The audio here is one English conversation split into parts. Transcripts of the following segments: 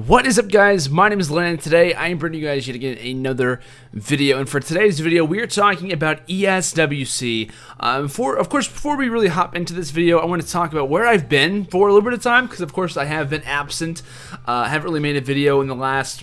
What is up, guys? My name is Landon. Today I am bringing you guys yet again another video, and for today's video we are talking about ESWC. Before we really hop into this video, I want to talk about where I've been for a little bit of time, because of course I have been absent. Haven't really made a video in the last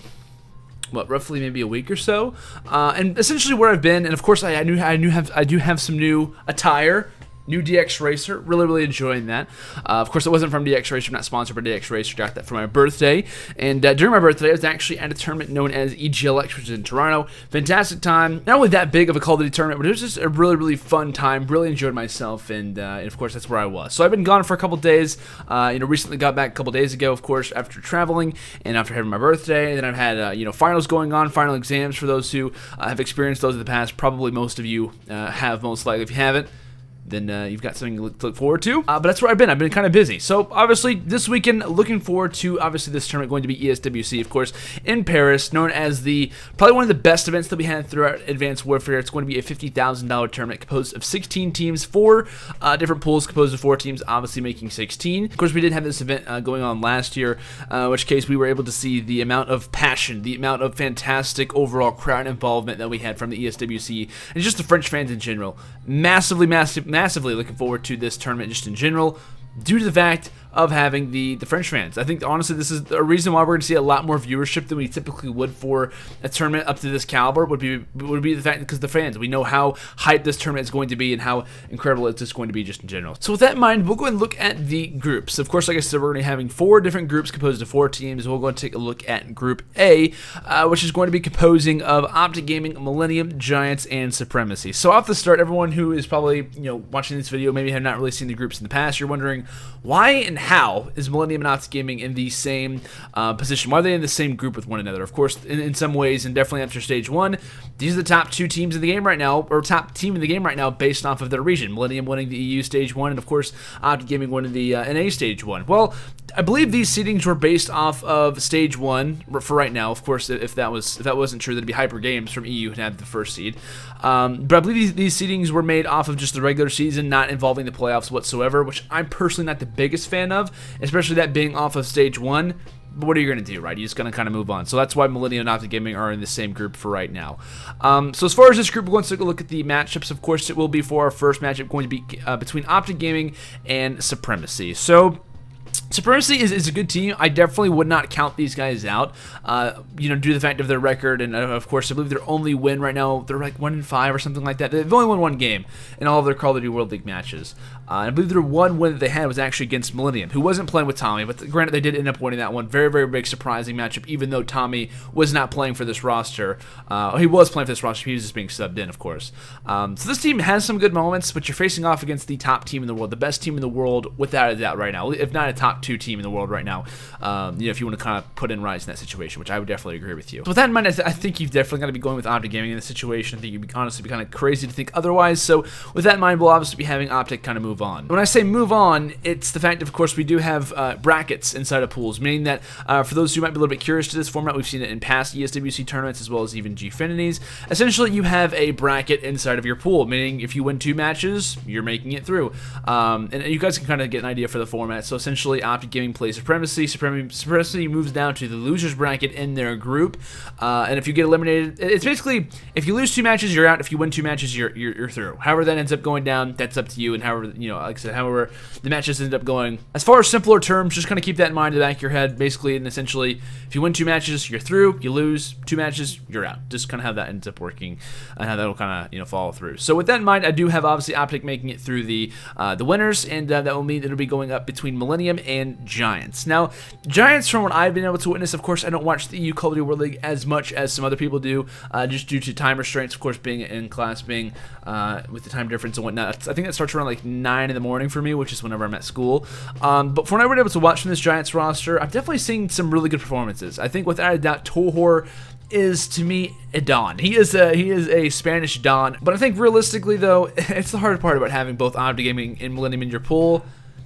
roughly maybe a week or so, and essentially where I've been. And of course I do have some new attire. New DX Racer, really enjoying that. Of course, it wasn't from DX Racer, not sponsored by DX Racer. Got that for my birthday, and during my birthday, I was actually at a tournament known as EGLX, which is in Toronto. Fantastic time. Not only that big of a Call of Duty tournament, but it was just a really fun time. Really enjoyed myself, and of course, that's where I was. So I've been gone for a couple days. Recently got back a couple days ago, of course, after traveling and after having my birthday. And then I've had finals going on, final exams for those who have experienced those in the past. Probably most of you have, most likely. If you haven't, then you've got something to look forward to. But that's where I've been. I've been kind of busy. So obviously this weekend, looking forward to this tournament going to be ESWC, of course, in Paris, known as probably one of the best events that we had throughout Advanced Warfare. It's going to be a $50,000 tournament composed of 16 teams, 4 different pools composed of 4 teams, obviously making 16. Of course, we did have this event going on last year, in which case we were able to see the amount of passion, the amount of fantastic overall crowd involvement that we had from the ESWC and just the French fans in general. Massively looking forward to this tournament just in general, due to the fact of having the French fans. I think honestly this is a reason why we're going to see a lot more viewership than we typically would for a tournament up to this caliber. Would be the fact because the fans, we know how hyped this tournament is going to be and how incredible it's just going to be just in general. So with that in mind, we'll go and look at the groups. Of course, like I said, we're going to be having 4 different groups composed of 4 teams. We'll go and take a look at Group A, which is going to be composing of Optic Gaming, Millennium, Giants, and Supremacy. So off the start, everyone who is probably watching this video maybe have not really seen the groups in the past, you're wondering why and how is Millennium and Optic Gaming in the same position? Why are they in the same group with one another? Of course, in some ways, and definitely after Stage 1, these are the top 2 teams in the game right now, or top team in the game right now based off of their region. Millennium winning the EU Stage 1, and of course, Optic Gaming winning the NA Stage 1. Well, I believe these seedings were based off of Stage 1 for right now. Of course, if that wasn't true, that'd be Hyper Games from EU who had the first seed. But I believe these seedings were made off of just the regular season, not involving the playoffs whatsoever, which I'm personally not the biggest fan of, especially that being off of Stage 1. But what are you going to do, right? You're just going to kind of move on. So that's why Millennium and Optic Gaming are in the same group for right now. So as far as this group, we're going to take a look at the matchups. Of course, it will be for our first matchup going to be between Optic Gaming and Supremacy. So Supremacy is a good team. I definitely would not count these guys out, due to the fact of their record, and of course, I believe their only win right now, they're like 1-5 or something like that. They've only won 1 game in all of their Call of Duty World League matches. I believe their one win that they had was actually against Millennium, who wasn't playing with Tommy, but granted, they did end up winning that one. Very big surprising matchup, even though Tommy was not playing for this roster. He was playing for this roster, he was just being subbed in, of course. So this team has some good moments, but you're facing off against the top team in the world, the best team in the world, without a doubt right now, if not a top 2 team in the world right now, if you want to kind of put in Rise in that situation, which I would definitely agree with you. So with that in mind, I think you've definitely got to be going with Optic Gaming in this situation. I think you'd honestly be kind of crazy to think otherwise. So with that in mind, we'll obviously be having Optic kind of move on. When I say move on, it's the fact, of course, we do have brackets inside of pools, meaning that for those who might be a little bit curious to this format, we've seen it in past ESWC tournaments as well as even Gfinities. Essentially, you have a bracket inside of your pool, meaning if you win 2 matches, you're making it through. And you guys can kind of get an idea for the format. So essentially, Optic Gaming plays Supremacy. Supremacy moves down to the losers bracket in their group, and if you get eliminated, it's basically if you lose 2 matches, you're out. If you win 2 matches, you're through. However that ends up going down, that's up to you. And however, like I said, however the matches end up going. As far as simpler terms, just kind of keep that in mind in the back of your head. Basically, and essentially, if you win 2 matches, you're through. You lose 2 matches, you're out. Just kind of how that ends up working and how that'll kind of follow through. So with that in mind, I do have obviously Optic making it through the winners, and that will mean it'll be going up between Millennium and Giants. Now, Giants, from what I've been able to witness, of course, I don't watch the EU Call of Duty World League as much as some other people do, just due to time restraints, of course, being in class, being with the time difference and whatnot. I think that starts around like 9 in the morning for me, which is whenever I'm at school. But from what I've been able to watch from this Giants roster, I've definitely seen some really good performances. I think without a doubt, Tohor is, to me, a Don. He is a Spanish Don. But I think realistically, though, it's the hard part about having both Optic Gaming and Millennium in your pool.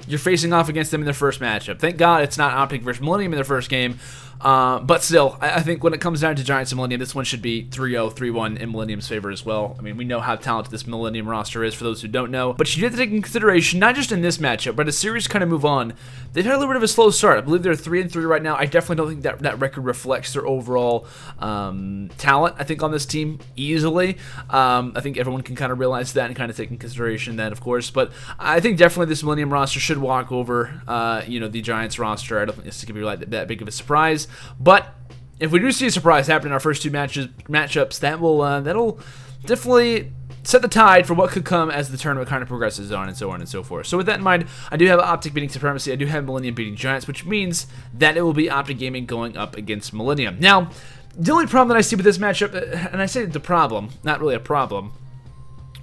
You're facing off against them in their first matchup. Thank God it's not Optic versus Millennium in their first game. But still, I think when it comes down to Giants and Millennium, this one should be 3-0, 3-1 in Millennium's favor as well. I mean, we know how talented this Millennium roster is for those who don't know. But you have to take into consideration, not just in this matchup, but as series kind of move on, they've had a little bit of a slow start. I believe they're 3-3 right now. I definitely don't think that record reflects their overall talent, I think, on this team easily. I think everyone can kind of realize that and kind of take into consideration that, of course. But I think definitely this Millennium roster should walk over, the Giants roster. I don't think this is going to be like that big of a surprise. But if we do see a surprise happen in our first two matchups, that'll definitely set the tide for what could come as the tournament kind of progresses on and so forth. So with that in mind, I do have Optic beating Supremacy. I do have Millennium beating Giants, which means that it will be Optic Gaming going up against Millennium. Now, the only problem that I see with this matchup, and I say the problem, not really a problem,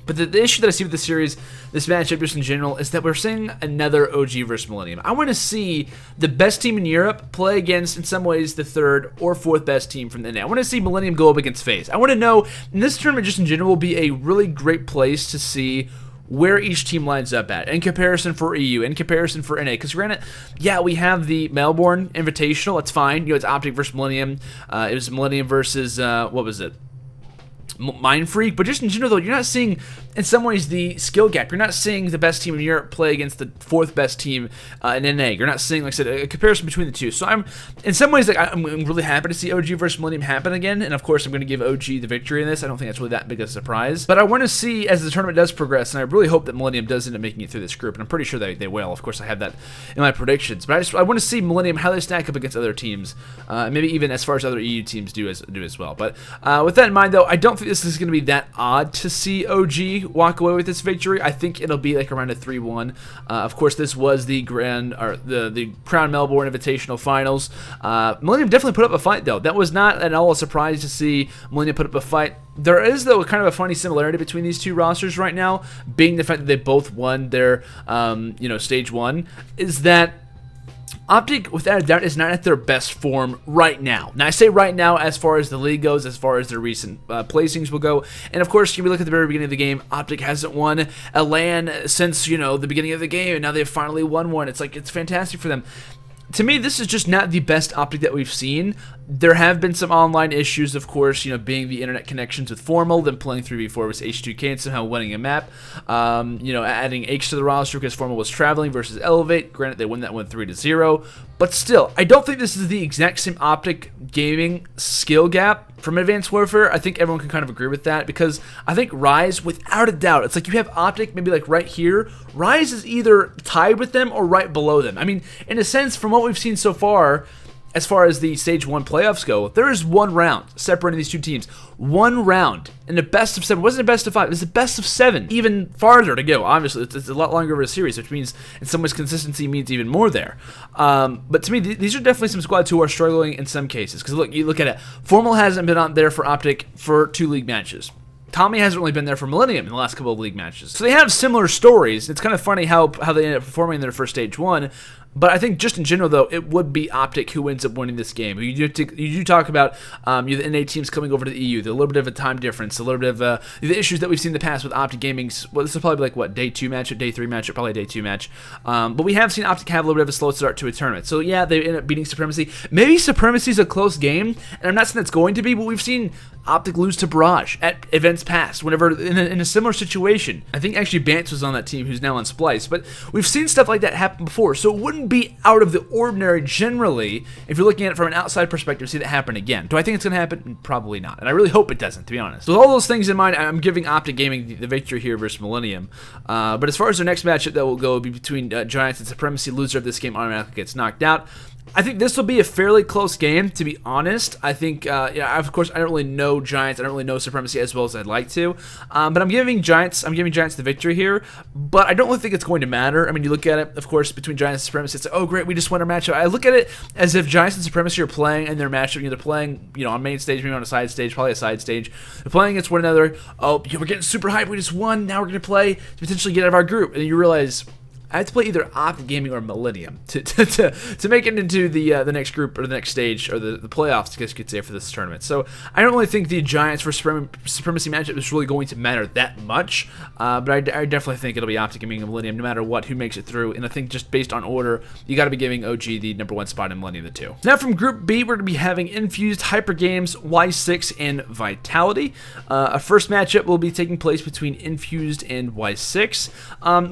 but the issue that I see with this series, this matchup just in general, is that we're seeing another OG versus Millennium. I want to see the best team in Europe play against, in some ways, the third or fourth best team from the NA. I want to see Millennium go up against FaZe. I want to know, and this tournament just in general will be a really great place to see where each team lines up at in comparison for EU, in comparison for NA. Because granted, yeah, we have the Melbourne Invitational. That's fine. It's Optic versus Millennium. It was Millennium versus, what was it? Mind Freak, but just in general though, you're not seeing in some ways the skill gap. You're not seeing the best team in Europe play against the fourth best team in NA. You're not seeing, like I said, a comparison between the two. So I'm in some ways like I'm really happy to see OG versus Millennium happen again, and of course I'm going to give OG the victory in this. I don't think that's really that big of a surprise, but I want to see as the tournament does progress, and I really hope that Millennium does end up making it through this group, and I'm pretty sure they will. Of course I have that in my predictions, but I want to see Millennium how they stack up against other teams, maybe even as far as other EU teams do as well. But with that in mind though, I don't think this is going to be that odd to see OG walk away with this victory. I think it'll be like around a 3-1. Of course, this was the the Crown Melbourne Invitational Finals. Millennium definitely put up a fight, though. That was not at all a surprise to see Millennium put up a fight. There is, though, kind of a funny similarity between these two rosters right now, being the fact that they both won their, stage one, is that Optic, without a doubt, is not at their best form right now. Now, I say right now as far as the league goes, as far as their recent placings will go. And, of course, if we look at the very beginning of the game, Optic hasn't won a LAN since, the beginning of the game, and now they've finally won one. It's like, it's fantastic for them. To me, this is just not the best Optic that we've seen. There have been some online issues, of course, being the internet connections with Formal, them playing 3v4 with H2K and somehow winning a map. Adding H to the roster because Formal was traveling versus Elevate. Granted, they win that one 3-0. But still, I don't think this is the exact same Optic gaming skill gap from Advanced Warfare. I think everyone can kind of agree with that because I think Rise, without a doubt, it's like you have Optic maybe like right here. Rise is either tied with them or right below them. I mean, in a sense, from what we've seen so far as the Stage 1 playoffs go, there is one round separating these two teams. One round in the best of 7. It wasn't a best of 5. It was the best of 7. Even farther to go. Obviously, it's a lot longer of a series, which means in some ways consistency means even more there. But to me, these are definitely some squads who are struggling in some cases. Because look, you look at it. Formal hasn't been on there for Optic for 2 league matches. Tommy hasn't really been there for Millennium in the last couple of league matches. So they have similar stories. It's kind of funny how they ended up performing in their first Stage 1. But I think just in general, though, it would be Optic who ends up winning this game. You do talk about the NA teams coming over to the EU, the little bit of a time difference, a little bit of the issues that we've seen in the past with Optic Gaming's. Well, this will probably be like, what, day 2 matchup, day 3 matchup, probably a day 2 match. But we have seen Optic have a little bit of a slow start to a tournament. So, yeah, they end up beating Supremacy. Maybe Supremacy's a close game, and I'm not saying it's going to be, but we've seen Optic lose to Barrage at events past, whenever in a similar situation. I think actually Bance was on that team, who's now on Splice, but we've seen stuff like that happen before, so it wouldn't be out of the ordinary generally if you're looking at it from an outside perspective to see that happen again. Do I think it's going to happen? Probably not, and I really hope it doesn't, to be honest. So with all those things in mind, I'm giving Optic Gaming the victory here versus Millennium. But as far as their next matchup that will go, will be between Giants and Supremacy. Loser of this game automatically gets knocked out. I think this will be a fairly close game, to be honest. I think, of course, I don't really know Giants. I don't really know Supremacy as well as I'd like to. But I'm giving Giants the victory here. But I don't really think it's going to matter. I mean, you look at it, of course, between Giants and Supremacy. It's like, oh, great, we just won our matchup. I look at it as if Giants and Supremacy are playing in their matchup. They're playing, on main stage, maybe on a side stage, probably a side stage. They're playing against one another. Oh, we're getting super hyped. We just won. Now we're going to play to potentially get out of our group. And you realize, I have to play either Optic Gaming or Millennium to make it into the next group or the next stage or the playoffs, I guess you could say, for this tournament. So I don't really think the Giants for Supremacy matchup is really going to matter that much, but I definitely think it'll be Optic Gaming and Millennium no matter what, who makes it through. And I think just based on order, you got to be giving OG the #1 spot and Millennium the 2. Now from Group B, we're going to be having Infused, Hyper Games, Y6, and Vitality. A first matchup will be taking place between Infused and Y6.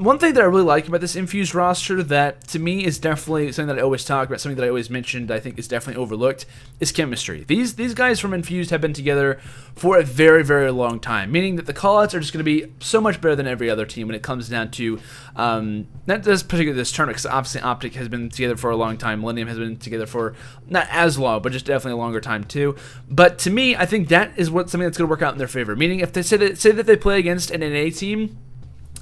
One thing that I really like about this Infused roster that to me is definitely something that I always talk about, something that I always mentioned, I think is definitely overlooked, is chemistry. These guys from Infused have been together for a very, very long time, meaning that the callouts are just going to be so much better than every other team when it comes down to, not this particularly this tournament, because obviously Optic has been together for a long time, Millennium has been together for not as long, but just definitely a longer time too. But to me, I think that is something that's going to work out in their favor, meaning if they say that they play against an NA team,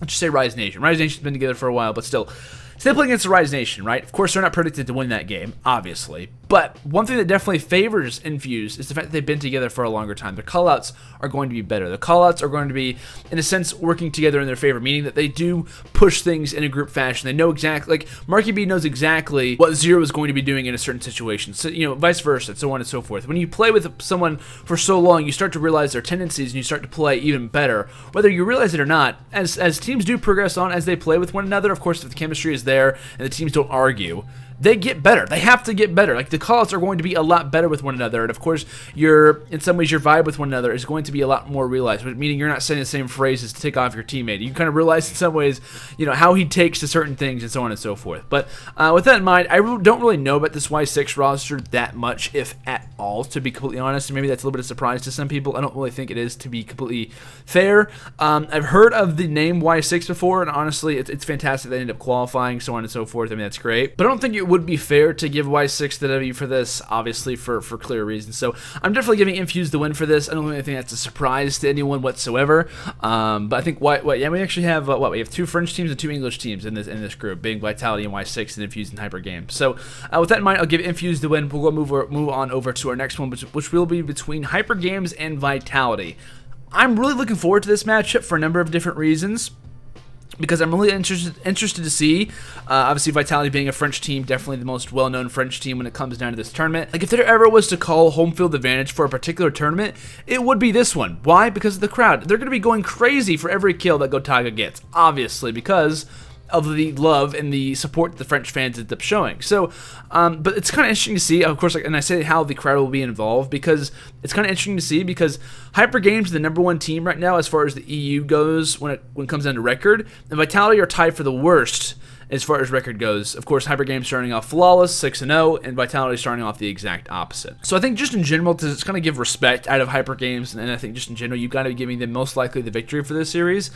let's just say Rise Nation. Rise Nation's been together for a while, but still. So they play against the Rise Nation, right? Of course, they're not predicted to win that game, obviously. But one thing that definitely favors Infused is the fact that they've been together for a longer time. Their callouts are going to be better. The callouts are going to be, in a sense, working together in their favor, meaning that they do push things in a group fashion. They know exactly, like, Marky B knows exactly what Zero is going to be doing in a certain situation. So, you know, vice versa, and so on and so forth. When you play with someone for so long, you start to realize their tendencies and you start to play even better. Whether you realize it or not, as teams do progress on, as they play with one another, of course, if the chemistry is there and the teams don't argue, they get better. They have to get better. Like, the callouts are going to be a lot better with one another, and of course, in some ways, your vibe with one another is going to be a lot more realized, meaning you're not saying the same phrases to tick off your teammate. You kind of realize in some ways, you know, how he takes to certain things and so on and so forth. But with that in mind, I don't really know about this Y6 roster that much, if at all, to be completely honest, and maybe that's a little bit of a surprise to some people. I don't really think it is, to be completely fair. I've heard of the name Y6 before, and honestly, it's fantastic they end up qualifying, so on and so forth. I mean, that's great. But I don't think it would be fair to give Y6 the W for this, obviously, for clear reasons. So I'm definitely giving Infused the win for this. I don't really think that's a surprise to anyone whatsoever. But I think yeah, we actually have we have 2 French teams and 2 English teams in this group, being Vitality and Y6 and Infused and Hyper Games. So with that in mind, I'll give Infused the win. We'll go move on over to our next one, which will be between Hyper Games and Vitality. I'm really looking forward to this matchup for a number of different reasons, because I'm really interested to see, obviously Vitality being a French team, definitely the most well-known French team when it comes down to this tournament. Like, if there ever was to call home field advantage for a particular tournament, it would be this one. Why? Because of the crowd. They're going to be going crazy for every kill that Gotaga gets, obviously, because of the love and the support that the French fans end up showing. So, but it's kind of interesting to see, of course, and I say how the crowd will be involved, because it's kind of interesting to see, because Hyper Games is the #1 team right now as far as the EU goes when it comes down to record, and Vitality are tied for the worst as far as record goes. Of course, Hyper Games starting off flawless, 6-0, and Vitality starting off the exact opposite. So I think just in general, to just kind of give respect out of Hyper Games, and I think just in general, you've got to be giving them most likely the victory for this series.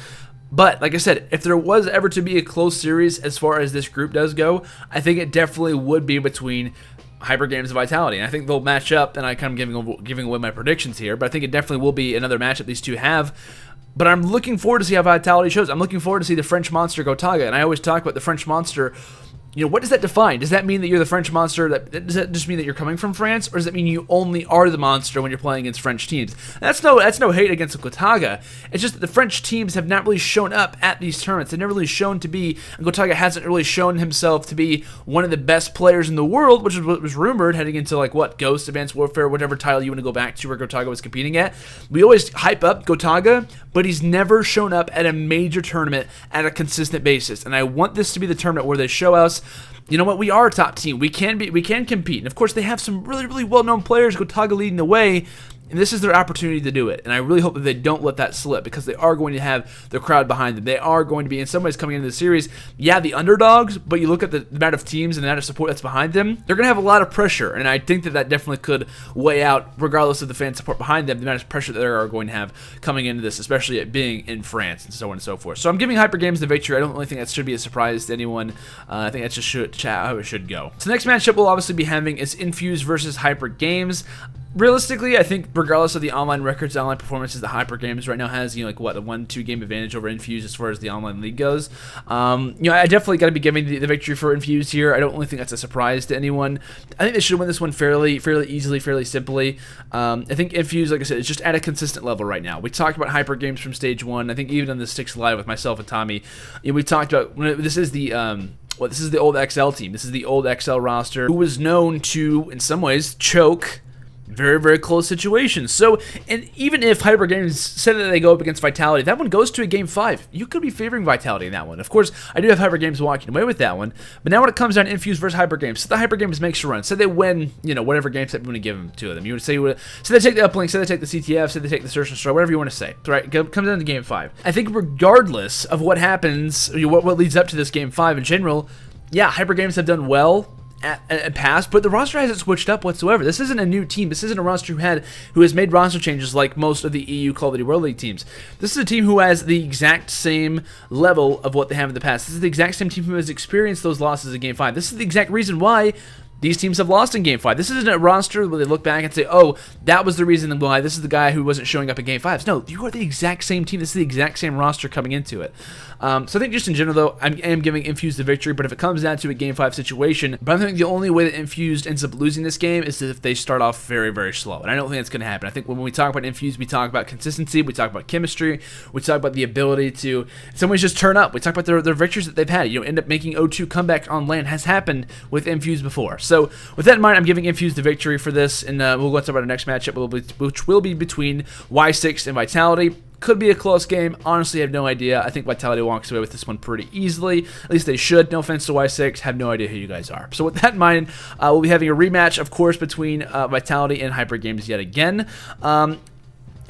But, like I said, if there was ever to be a close series as far as this group does go, I think it definitely would be between Hyper Games and Vitality. And I think they'll match up, and I'm kind of giving away my predictions here, but I think it definitely will be another matchup these two have. But I'm looking forward to see how Vitality shows. I'm looking forward to see the French monster Gotaga, and I always talk about the French monster. You know, what does that define? Does that mean that you're the French monster? Does that just mean that you're coming from France, or does that mean you only are the monster when you're playing against French teams? That's no hate against Gotaga. It's just that the French teams have not really shown up at these tournaments. They've never really shown to be, and Gotaga hasn't really shown himself to be one of the best players in the world, which is what was rumored heading into, like, Ghost, Advanced Warfare, whatever title you want to go back to where Gotaga was competing at. We always hype up Gotaga, but he's never shown up at a major tournament at a consistent basis. And I want this to be the tournament where they show us, you know what, we are a top team. We can compete. And of course, they have some really, really well-known players, Gotaga leading the way, and this is their opportunity to do it. And I really hope that they don't let that slip, because they are going to have the crowd behind them. They are going to be, in some ways, coming into the series, yeah, the underdogs, but you look at the amount of teams and the amount of support that's behind them, they're going to have a lot of pressure. And I think that definitely could weigh out, regardless of the fan support behind them, the amount of pressure that they are going to have coming into this, especially it being in France and so on and so forth. So I'm giving Hyper Games the victory. I don't really think that should be a surprise to anyone. I think that's just how it should go. So the next matchup we'll obviously be having is Infused versus Hyper Games. realistically, I think regardless of the online records, online performances, the Hyper Games right now has, you know, like what, a 1-2 game advantage over Infuse as far as the online league goes. You know, I definitely got to be giving the victory for Infuse here. I don't really think that's a surprise to anyone. I think they should win this one fairly easily, fairly simply. I think Infuse, like I said, is just at a consistent level right now. We talked about Hyper Games from stage 1. I think even on the Sticks Live with myself and Tommy, you know, we talked about this is the this is the old XL team. This is the old XL roster who was known to, in some ways, choke very close situations. So, and even if Hyper Games said that they go up against Vitality, that one goes to a game 5. You could be favoring Vitality in that one. Of course, I do have Hyper Games walking away with that one. But now when it comes down to Infuse versus Hyper Games, so the Hyper Games makes a run. Say they win, you know, whatever game set you want to give them to them. You would say they take the uplink, say they take the CTF, say they take the Search and Destroy, whatever you want to say. Right? It comes down to game 5. I think regardless of what happens, what leads up to this game 5 in general, yeah, Hyper Games have done well at past, but the roster hasn't switched up whatsoever. This isn't a new team. This isn't a roster who has made roster changes like most of the EU Call of Duty World League teams. This is a team who has the exact same level of what they have in the past. This is the exact same team who has experienced those losses in Game 5. This is the exact reason why these teams have lost in Game 5. This isn't a roster where they look back and say, oh, that was the reason why. This is the guy who wasn't showing up in Game 5s. No, you are the exact same team. This is the exact same roster coming into it. So I think just in general, though, I am giving Infused the victory, but if it comes down to a Game 5 situation, but I think the only way that Infused ends up losing this game is if they start off very slow, and I don't think that's going to happen. I think when we talk about Infused, we talk about consistency, we talk about chemistry, we talk about the ability to, in some ways, just turn up. We talk about their victories that they've had. You know, end up making 0-2 comeback on LAN has happened with Infused before. So with that in mind, I'm giving Infused the victory for this, and we'll go talk about our next matchup, which will be between Y6 and Vitality. Could be a close game. Honestly, I have no idea. I think Vitality walks away with this one pretty easily. At least they should. No offense to Y6. Have no idea who you guys are. So with that in mind, we'll be having a rematch, of course, between Vitality and Hyper Games yet again.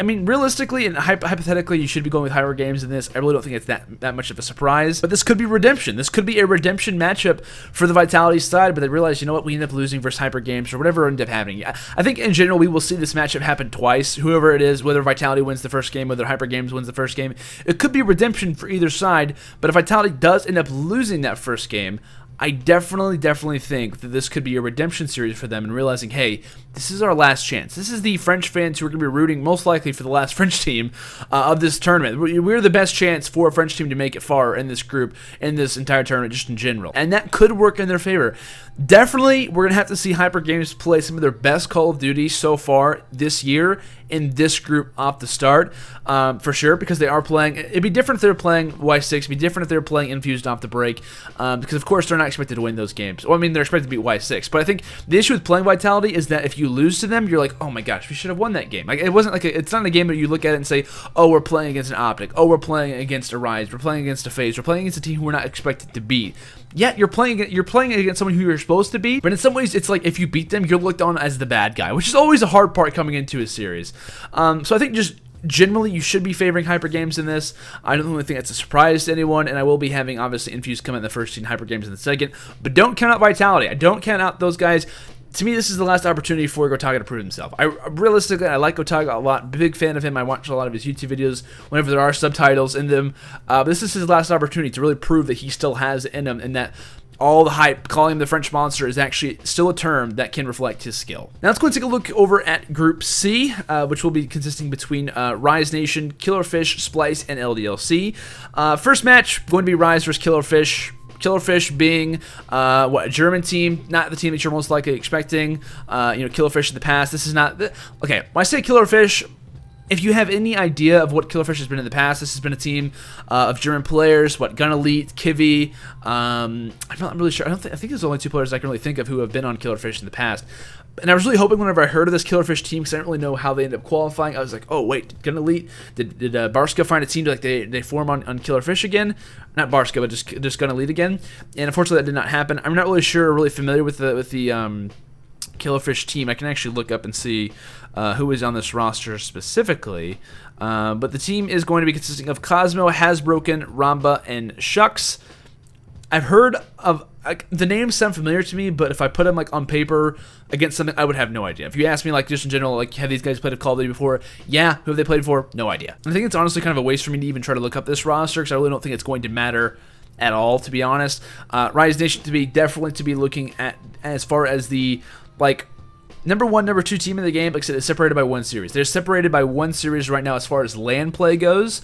I mean, realistically and hypothetically, you should be going with Hyper Games in this. I really don't think it's that much of a surprise. But this could be redemption. This could be a redemption matchup for the Vitality side, but they realize, you know what, we end up losing versus Hyper Games or whatever ended up happening. I think in general, we will see this matchup happen twice. Whoever it is, whether Vitality wins the first game, whether Hyper Games wins the first game, it could be redemption for either side. But if Vitality does end up losing that first game, I definitely think that this could be a redemption series for them and realizing, hey, this is our last chance. This is the French fans who are going to be rooting most likely for the last French team of this tournament. We're the best chance for a French team to make it far in this group, in this entire tournament, just in general. And that could work in their favor. Definitely, we're going to have to see Hyper Games play some of their best Call of Duty so far this year in this group off the start, for sure, because they are playing. It'd be different if they were playing Y6. It'd be different if they were playing Infused off the break, because of course they're not expected to win those games. Well, I mean, they're expected to beat Y6, but I think the issue with playing Vitality is that if you lose to them, you're like, oh my gosh, we should have won that game. Like, it wasn't like it's not a game that you look at it and say, oh, we're playing against an Optic, oh, we're playing against a Rise, we're playing against a FaZe, we're playing against a team who we're not expected to beat. Yet you're playing against someone who you're supposed to beat, but in some ways it's like if you beat them, you're looked on as the bad guy, which is always a hard part coming into a series. So I think just generally you should be favoring Hyper Games in this. I don't really think that's a surprise to anyone, and I will be having obviously Infused come in the first and Hyper Games in the second, but don't count out Vitality. I don't count out those guys. To me, this is the last opportunity for Gotaga to prove himself. I like Gotaga a lot. Big fan of him. I watch a lot of his YouTube videos whenever there are subtitles in them. This is his last opportunity to really prove that he still has it in him, and that all the hype, calling him the French monster, is actually still a term that can reflect his skill. Now let's go and take a look over at Group C, which will be consisting between Rise Nation, Killerfish, Splice, and LDLC. First match, going to be Rise versus Killerfish. Killerfish being a German team, not the team that you're most likely expecting. Killerfish in the past. This is not okay. When I say Killerfish, if you have any idea of what Killerfish has been in the past, this has been a team of German players. Gun Elite, Kiwi. I'm not really sure. I think there's only 2 players I can really think of who have been on Killerfish in the past. And I was really hoping whenever I heard of this Killerfish team, because I didn't really know how they ended up qualifying, I was like, oh, wait, Gun Elite? Did Barska find a team like they form on Killerfish again? Not Barska, but just Gun Elite again. And unfortunately, that did not happen. I'm not really sure or really familiar with the Killerfish team. I can actually look up and see who is on this roster specifically. But the team is going to be consisting of Cosmo, Hasbroken, Ramba, and Shucks. I've heard of the names sound familiar to me, but if I put them on paper against something, I would have no idea. If you ask me just in general, have these guys played a Call of Duty before? Yeah. Who have they played for? No idea. I think it's honestly kind of a waste for me to even try to look up this roster because I really don't think it's going to matter at all, to be honest. Rise Nation definitely to be looking at as far as the number 1, number 2 team in the game, like I said, is separated by 1 series. They're separated by 1 series right now as far as LAN play goes.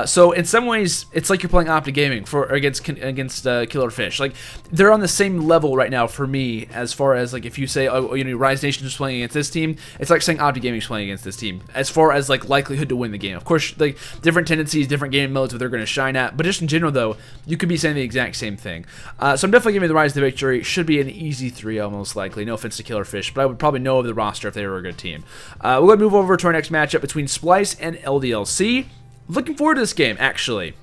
So in some ways, it's like you're playing Optic Gaming against Killer Fish. Like, they're on the same level right now for me as far as, like, if you say, oh, you know, Rise Nation is playing against this team, it's like saying Optic Gaming is playing against this team as far as, like, likelihood to win the game. Of course, like, different tendencies, different game modes that they're going to shine at, but just in general, though, you could be saying the exact same thing. So I'm definitely giving the Rise the victory. Should be an easy 3-0 most likely. No offense to Killer Fish, but I would probably know of the roster if they were a good team. We're going to move over to our next matchup between Splice and LDLC. Looking forward to this game, actually.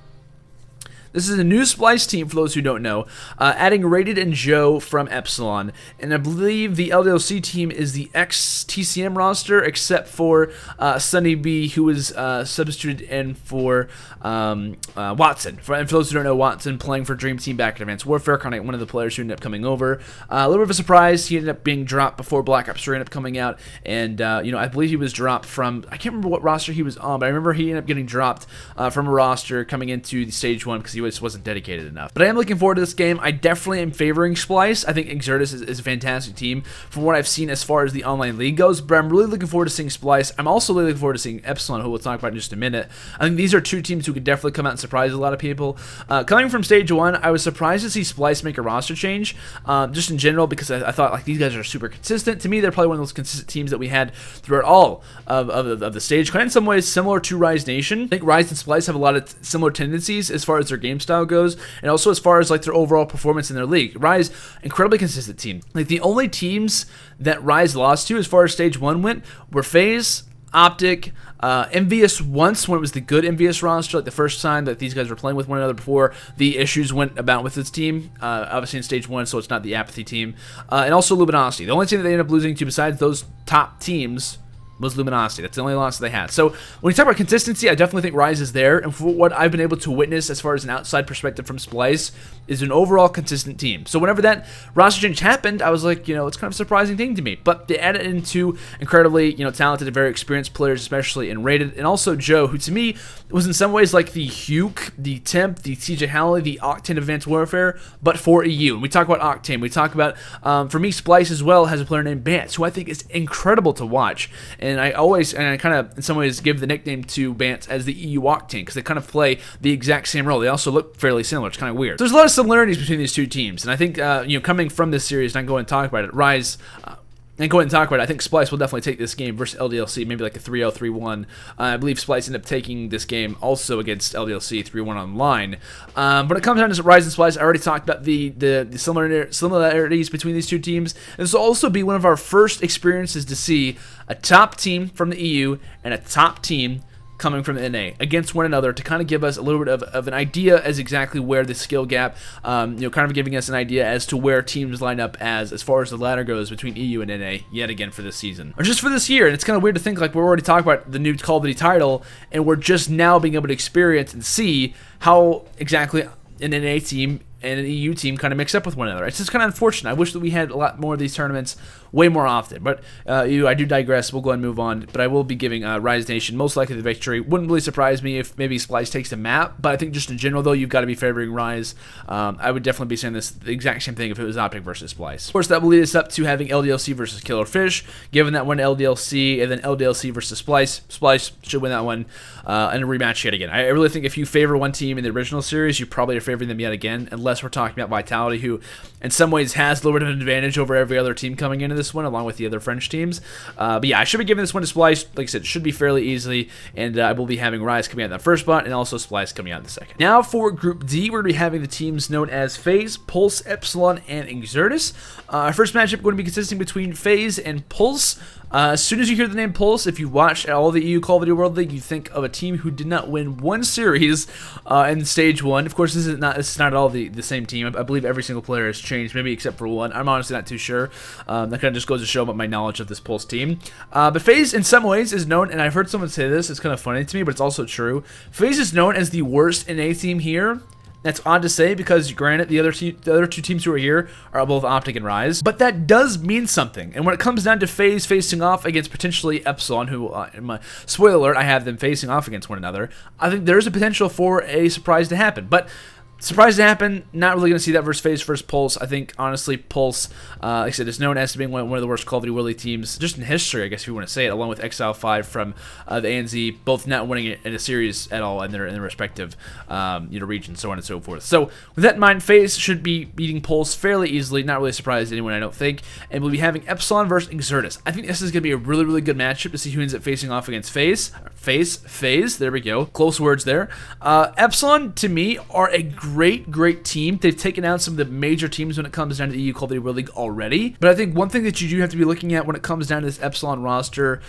This is a new Splice team, for those who don't know, adding Rated and Joe from Epsilon, and I believe the LDLC team is the ex-TCM roster, except for Sunny B, who was substituted in for Watson. For those who don't know, Watson playing for Dream Team back at Advanced Warfare, kind of one of the players who ended up coming over. A little bit of a surprise, he ended up being dropped before Black Ops 3 ended up coming out, and you know, I believe he was dropped from, I can't remember what roster he was on, but I remember he ended up getting dropped from a roster coming into the Stage 1 because he wasn't dedicated enough. But I am looking forward to this game. I definitely am favoring Splice. I think Exertus is a fantastic team from what I've seen as far as the online league goes, but I'm really looking forward to seeing Splice. I'm also really looking forward to seeing Epsilon, who we'll talk about in just a minute. I think these are 2 teams who could definitely come out and surprise a lot of people. Coming from Stage 1, I was surprised to see Splice make a roster change, just in general, because I thought, like, these guys are super consistent. To me, they're probably one of those consistent teams that we had throughout all of the stage, kind of in some ways similar to Rise Nation. I think Rise and Splice have a lot of similar tendencies as far as their game style goes, and also as far as, like, their overall performance in their league. Rise, incredibly consistent team. Like, the only teams that Rise lost to as far as Stage 1 went were FaZe, Optic, Envious once, when it was the good Envious roster, like the first time that these guys were playing with one another before the issues went about with this team, obviously in Stage 1, so it's not the Apathy team, and also Luminosity. The only team that they ended up losing to besides those top teams was Luminosity. That's the only loss they had. So when you talk about consistency, I definitely think Rise is there, and for what I've been able to witness as far as an outside perspective from Splice is an overall consistent team. So whenever that roster change happened, I was like, you know, it's kind of a surprising thing to me. But they added in 2 incredibly, you know, talented and very experienced players, especially in Rated, and also Joe, who to me was in some ways like the Huke, the Temp, the TJ Halley, the Octane Advanced Warfare, but for EU. And we talk about Octane. We talk about, for me, Splice as well has a player named Bance, who I think is incredible to watch. And I kind of, in some ways, give the nickname to Bance as the EU Octane, because they kind of play the exact same role. They also look fairly similar. It's kind of weird. So there's a lot of similarities between these 2 teams, and I think, you know, coming from this series, and I can go and talk about it, Rise, and go ahead and talk about it, I think Splice will definitely take this game versus LDLC, maybe like a 3-0, 3-1. I believe Splice ended up taking this game also against LDLC 3-1 online. But it comes down to Rise and Splice. I already talked about the similarities between these 2 teams. And this will also be one of our first experiences to see a top team from the EU and a top team coming from the NA against one another, to kind of give us a little bit of an idea as exactly where the skill gap, you know, kind of giving us an idea as to where teams line up as far as the ladder goes between EU and NA yet again for this season, or just for this year. And it's kind of weird to think, like, we're already talking about the new Call of Duty title, and we're just now being able to experience and see how exactly an NA team and an EU team kind of mix up with one another. It's just kind of unfortunate. I wish that we had a lot more of these tournaments way more often. But I do digress. We'll go ahead and move on. But I will be giving Rise Nation most likely the victory. Wouldn't really surprise me if maybe Splice takes the map. But I think just in general, though, you've got to be favoring Rise. I would definitely be saying the exact same thing if it was Optic versus Splice. Of course, that will lead us up to having LDLC versus Killer Fish. Given that one LDLC and then LDLC versus Splice, Splice should win that one in a rematch yet again. I really think if you favor one team in the original series, you probably are favoring them yet again, unless we're talking about Vitality, who in some ways has a little bit of an advantage over every other team coming into this one, along with the other French teams. But yeah, I should be giving this one to Splice. Like I said, it should be fairly easily, and I will be having Rise coming out in that first spot, and also Splice coming out in the second. Now for Group D, we're going to be having the teams known as FaZe, Pulse, Epsilon, and Exertus. Our first matchup going to be consisting between FaZe and Pulse. As soon as you hear the name Pulse, if you watch all the EU Call of Duty World League, you think of a team who did not win one series in Stage 1. Of course, this is not at all the same team. I believe every single player has changed, maybe except for one. I'm honestly not too sure. That kind of just goes to show about my knowledge of this Pulse team. But FaZe, in some ways, is known, and I've heard someone say this, it's kind of funny to me, but it's also true. FaZe is known as the worst NA team here. That's odd to say because, granted, the other 2 teams who are here are both Optic and Rise, but that does mean something. And when it comes down to FaZe facing off against potentially Epsilon, who, in my spoiler alert, I have them facing off against one another, I think there's a potential for a surprise to happen. But Surprised to happen. Not really going to see that versus FaZe versus Pulse. I think, honestly, Pulse, like I said, is known as being one of the worst Call of Duty World League teams, just in history, I guess if you want to say it, along with Exile 5 from the ANZ, both not winning it in a series at all in their respective regions, so on and so forth. So, with that in mind, FaZe should be beating Pulse fairly easily. Not really surprised anyone, I don't think. And we'll be having Epsilon versus Exertus. I think this is going to be a really, really good matchup to see who ends up facing off against FaZe. FaZe, there we go. Close words there. Epsilon, to me, are a great team. They've taken out some of the major teams when it comes down to the EU Call of Duty World League already. But I think one thing that you do have to be looking at when it comes down to this Epsilon roster,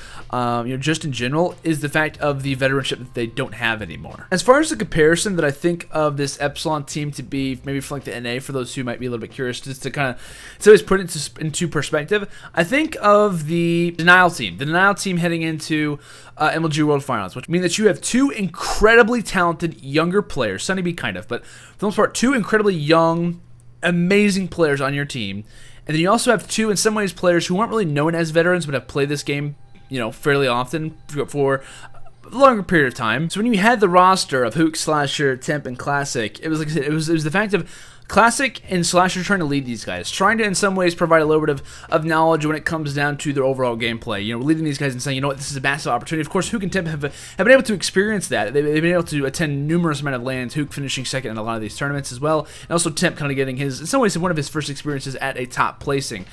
just in general, is the fact of the veteranship that they don't have anymore. As far as the comparison that I think of this Epsilon team to be, maybe for like the NA, for those who might be a little bit curious, just to kind of, so always put it into perspective, I think of the Denial team. The Denial team heading into MLG World Finals, which means that you have two incredibly talented younger players, Sunny B kind of, but for the most part, two incredibly young, amazing players on your team. And then you also have two, in some ways, players who aren't really known as veterans, but have played this game, fairly often for a longer period of time. So when you had the roster of Hook, Slasher, Temp, and Classic, it was like I said, it was the fact of Classic and Slasher trying to lead these guys, trying to in some ways provide a little bit of knowledge when it comes down to their overall gameplay. Leading these guys and saying, this is a massive opportunity. Of course, Hook and Temp have been able to experience that. They've been able to attend numerous amount of lands. Hook finishing second in a lot of these tournaments as well, and also Temp kind of getting in some ways one of his first experiences at a top placing.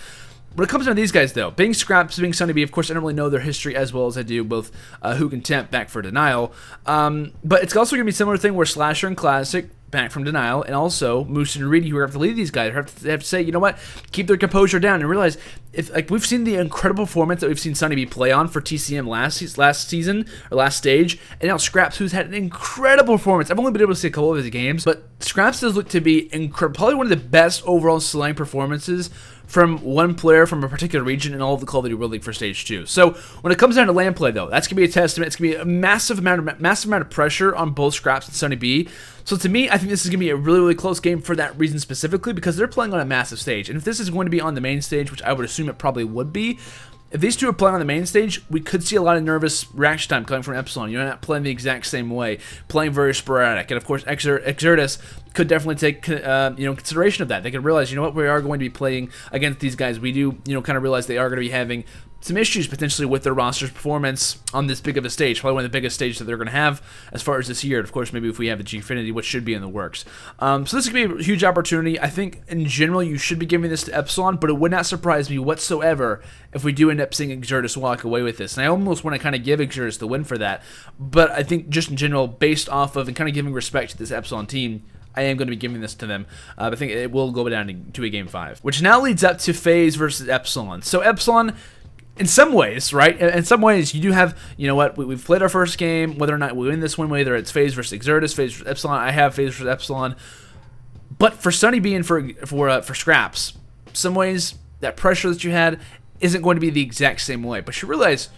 When it comes down to these guys, though, being Scraps, being Sunny B, of course, I don't really know their history as well as I do both Hook and Temp back for Denial. But it's also going to be a similar thing where Slasher and Classic back from Denial, and also Moose and Reedy, who have to lead these guys, have to say, you know what, keep their composure down and realize, if we've seen the incredible performance that we've seen Sunny B play on for TCM last season, or last stage, and now Scraps, who's had an incredible performance. I've only been able to see a couple of his games, but Scraps does look to be incredible, probably one of the best overall slaying performances from one player from a particular region in all of the Call of Duty World League for Stage 2. So when it comes down to land play, though, that's going to be a testament. It's going to be a massive amount of pressure on both Scraps and Sunny B. So to me, I think this is going to be a really, really close game for that reason specifically, because they're playing on a massive stage. And if this is going to be on the main stage, which I would assume it probably would be, if these two are playing on the main stage, we could see a lot of nervous reaction time coming from Epsilon. You're not playing the exact same way, playing very sporadic. And of course, Exertus could definitely take consideration of that. They could realize, we are going to be playing against these guys. We do, kind of realize they are going to be having some issues potentially with their roster's performance on this big of a stage, probably one of the biggest stages that they're going to have as far as this year. And of course, maybe if we have a Gfinity, which should be in the works. So this could be a huge opportunity. I think in general you should be giving this to Epsilon, but it would not surprise me whatsoever if we do end up seeing Exertus walk away with this. And I almost want to kind of give Exertus the win for that, but I think just in general, based off of and kind of giving respect to this Epsilon team, I am going to be giving this to them. I think it will go down to a Game 5, which now leads up to FaZe versus Epsilon. So Epsilon, in some ways, right? In some ways, you do have, we've played our first game, whether or not we win this one, whether it's FaZe versus Exertus, FaZe versus Epsilon. I have FaZe versus Epsilon. But for Sunny B and for Scraps, some ways, that pressure that you had isn't going to be the exact same way. But you realize,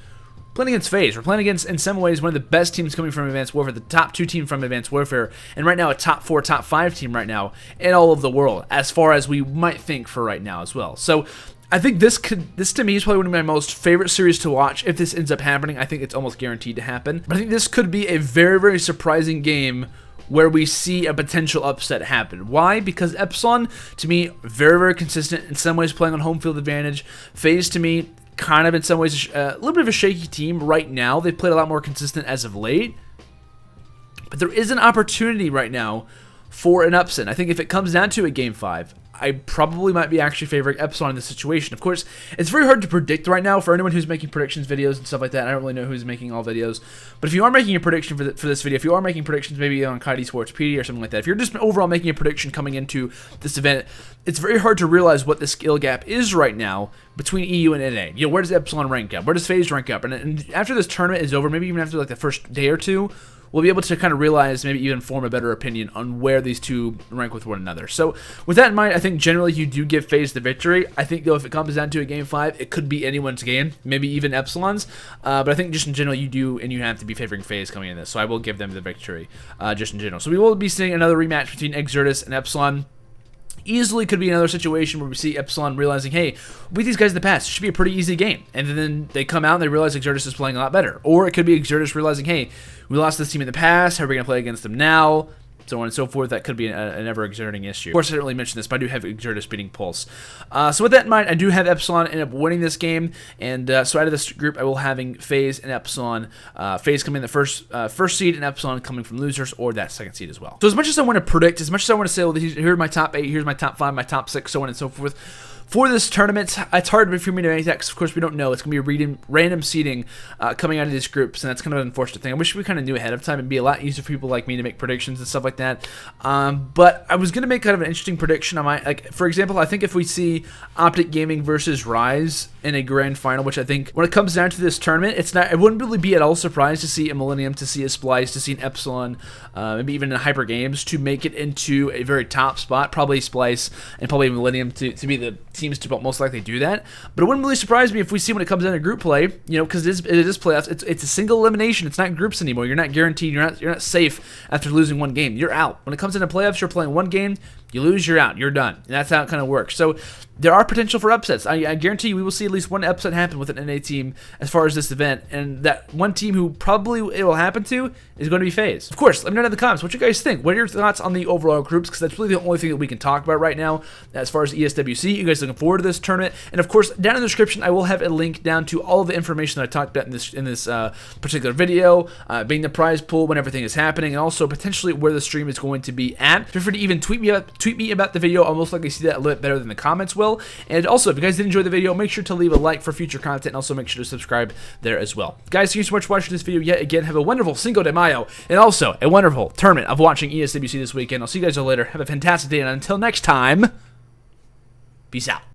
playing against FaZe, we're playing against, in some ways, one of the best teams coming from Advanced Warfare, the top 2 team from Advanced Warfare, and right now a top 4, top 5 team right now in all of the world, as far as we might think for right now as well. So I think this to me is probably one of my most favorite series to watch. If this ends up happening, I think it's almost guaranteed to happen. But I think this could be a very, very surprising game where we see a potential upset happen. Why? Because Epsilon, to me, very, very consistent, in some ways playing on home field advantage. FaZe, to me, kind of in some ways a little bit of a shaky team right now. They've played a lot more consistent as of late. But there is an opportunity right now for an upset. I think if it comes down to a Game 5, I probably might be actually favoring Epsilon in this situation. Of course, it's very hard to predict right now for anyone who's making predictions videos and stuff like that. I don't really know who's making all videos. But if you are making a prediction for this video, if you are making predictions maybe on Kaidi Sportspedia or something like that, if you're just overall making a prediction coming into this event, it's very hard to realize what the skill gap is right now between EU and NA. Where does Epsilon rank up? Where does FaZe rank up? And after this tournament is over, maybe even after like the first day or two, we'll be able to kind of realize, maybe even form a better opinion on where these two rank with one another. So with that in mind, I think generally you do give FaZe the victory. I think, though, if it comes down to a Game 5, it could be anyone's game, maybe even Epsilon's. But I think just in general you do, and you have to be favoring FaZe coming in this. So I will give them the victory just in general. So we will be seeing another rematch between Exertus and Epsilon. Easily could be another situation where we see Epsilon realizing, hey, we beat these guys in the past. It should be a pretty easy game. And then they come out and they realize Exertus is playing a lot better. Or it could be Exertus realizing, hey, we lost this team in the past. How are we going to play against them now? so on and so forth. That could be an ever-exerting issue. Of course, I didn't really mention this, but I do have Exertus beating Pulse. So with that in mind, I do have Epsilon end up winning this game, and so out of this group, I will having FaZe and Epsilon. FaZe coming in the first seed, and Epsilon coming from losers or that second seed as well. So as much as I want to predict, as much as I want to say, well, here's my top 8, here's my top 5, my top 6, so on and so forth, for this tournament, it's hard for me to make that because, of course, we don't know. It's going to be random seeding coming out of these groups, and that's kind of an unfortunate thing. I wish we kind of knew ahead of time. It'd be a lot easier for people like me to make predictions and stuff like that. But I was going to make kind of an interesting prediction. For example, I think if we see Optic Gaming versus Rise in a grand final, which I think when it comes down to this tournament, it wouldn't really be at all surprised to see a Millennium, to see a Splice, to see an Epsilon, maybe even a Hyper Games to make it into a very top spot. Probably Splice and probably Millennium to be the teams to most likely do that. But it wouldn't really surprise me if we see when it comes down to group play, because it is playoffs. It's a single elimination. It's not groups anymore. You're not guaranteed. You're not safe after losing one game. You're out. When it comes into playoffs, you're playing one game. You lose, you're out. You're done. And that's how it kind of works. So there are potential for upsets. I guarantee you we will see at least one upset happen with an NA team as far as this event. And that one team who probably it will happen to is going to be FaZe. Of course, let me know in the comments what you guys think. What are your thoughts on the overall groups? Because that's really the only thing that we can talk about right now as far as ESWC. You guys looking forward to this tournament? And of course, down in the description, I will have a link down to all of the information that I talked about in this particular video, being the prize pool when everything is happening, and also potentially where the stream is going to be at. Feel free to even tweet me about the video. I'll most likely see that a little bit better than the comments will. And also, if you guys did enjoy the video, make sure to leave a like for future content, and also make sure to subscribe there as well. Guys, thank you so much for watching this video yet again. Have a wonderful Cinco de Mayo, and also a wonderful tournament of watching ESWC this weekend. I'll see you guys all later. Have a fantastic day, and until next time, peace out.